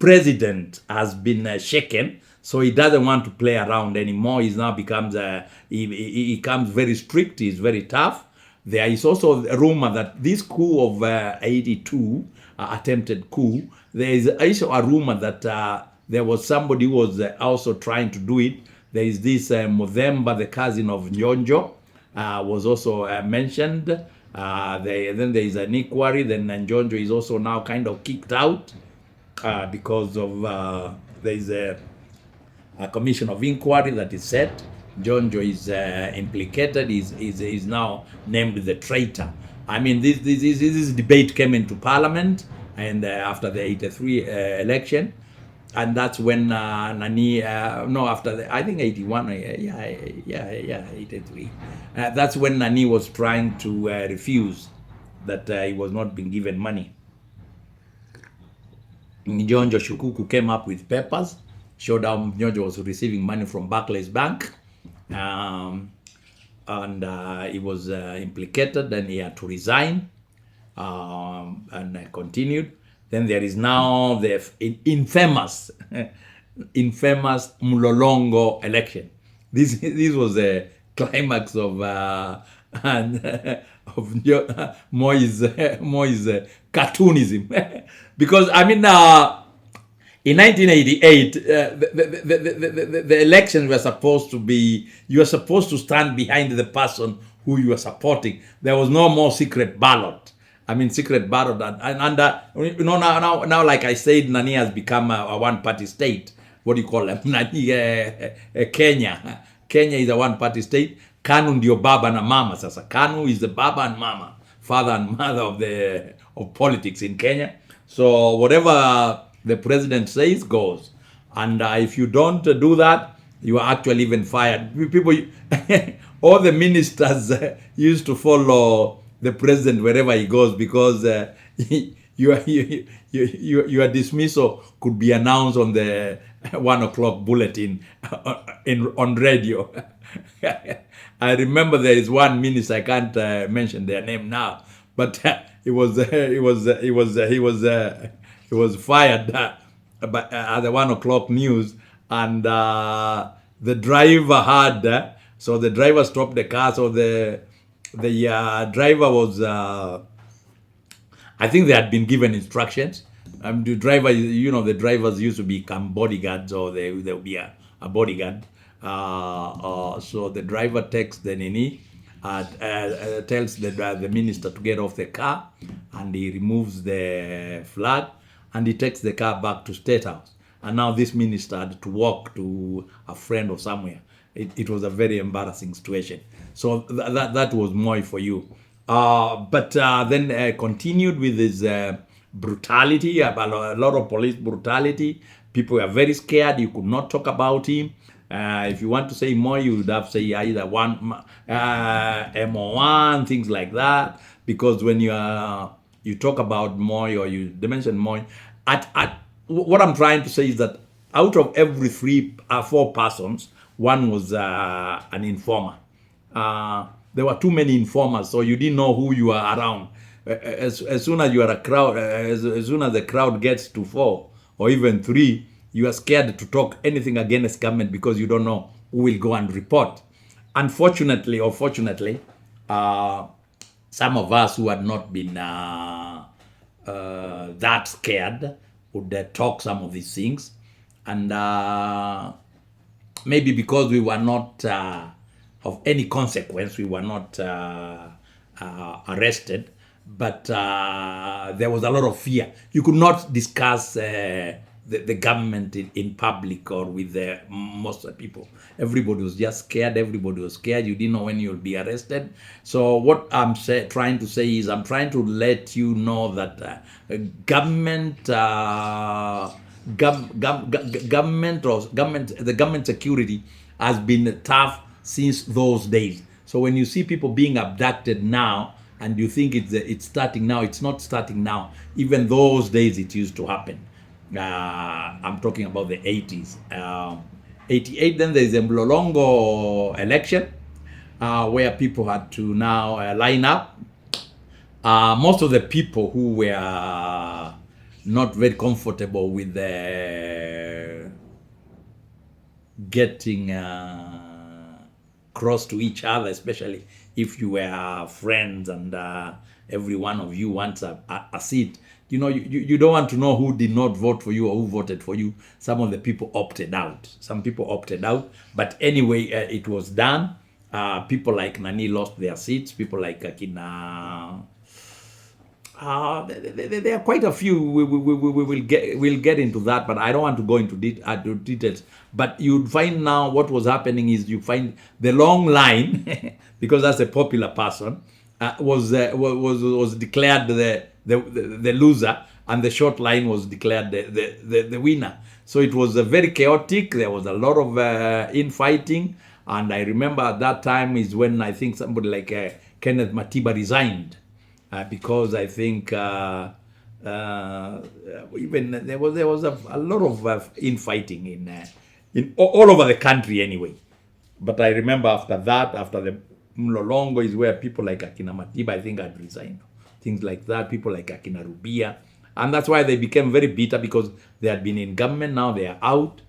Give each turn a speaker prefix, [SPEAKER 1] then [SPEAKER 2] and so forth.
[SPEAKER 1] president has been shaken, so he doesn't want to play around anymore. He's now becomes he becomes very strict. He's very tough. There is also a rumor that this coup of 82 attempted coup. There is also a rumor that there was somebody who was also trying to do it. There is this Movemba, the cousin of Njonjo, was also mentioned. Then there is an inquiry. Then Njonjo is also now kind of kicked out because of there is a commission of inquiry that is set. Njonjo is implicated. Is now named the traitor. I mean, this debate came into parliament, and after the 83 election. And that's when Nani, after I think 81, 83. That's when Nani was trying to refuse that he was not being given money. Njonjo Shukuku came up with papers, showed how Njonjo was receiving money from Barclays Bank, and he was implicated, and he had to resign, and continued. Then there is now the infamous Mlolongo election. This was a climax of Moi's cartoonism, because I mean in 1988 the elections were supposed to be, you were supposed to stand behind the person who you were supporting. There was no more secret ballot. I mean, secret ballot, and now, like I said, Nani has become a one-party state. What do you call them? Nani, Kenya. Kenya is a one-party state. KANU ndio baba na mama. Sasa KANU is the baba and mama, father and mother of politics in Kenya. So whatever the president says goes, and if you don't do that, you are actually even fired. People, all the ministers used to follow the president wherever he goes, because your dismissal could be announced on the 1 o'clock bulletin on radio. I remember there is one minister, I can't mention their name now, but he was fired at the 1 o'clock news, and the driver had so the driver stopped the car, so the driver was, I think they had been given instructions. The driver, the drivers used to become bodyguards, or there will be a bodyguard. So the driver takes the Nini, tells the minister to get off the car, and he removes the flag, and he takes the car back to State House. And now this minister had to walk to a friend or somewhere. It was a very embarrassing situation. So that was Moi for you. But then continued with his brutality, a lot of police brutality. People were very scared. You could not talk about him. If you want to say Moi, you would have to say either MO1, things like that. Because when you talk about Moi, or you mention Moi, what I'm trying to say is that out of every 4 persons, one was an informer. There were too many informers, so you didn't know who you were around. As soon as you are a crowd, as soon as the crowd gets to 4 or even 3, you are scared to talk anything against government, because you don't know who will go and report. Unfortunately or fortunately, some of us who had not been that scared would talk some of these things, and maybe because we were not of any consequence, we were not arrested, but there was a lot of fear. You could not discuss the government in public or with most of the people. Everybody was just scared. Everybody was scared. You didn't know when you'll be arrested. So what I'm trying to say is, I'm trying to let you know that the government security has been tough since those days. So when you see people being abducted now, and you think it's starting now, it's not starting now. Even those days it used to happen. I'm talking about the 80s. 88, then there's a Mlolongo election, where people had to now line up. Most of the people who were not very comfortable with getting close to each other, especially if you were friends and every one of you wants a seat. You know, you don't want to know who did not vote for you or who voted for you. Some of the people opted out. Some people opted out. But anyway, it was done. People like Nani lost their seats. People like Akina... there are quite a few. We'll get into that, but I don't want to go into details. But you'd find now what was happening is you find the long line because that's a popular person was declared the loser, and the short line was declared the winner. So it was very chaotic. There was a lot of infighting, and I remember at that time is when I think somebody like Kenneth Matiba resigned. Because I think even there was a lot of infighting in all over the country anyway. But I remember after that, after the Mlolongo is where people like Akina Matiba, I think, had resigned. Things like that, people like Akina Rubia. And that's why they became very bitter, because they had been in government, now they are out.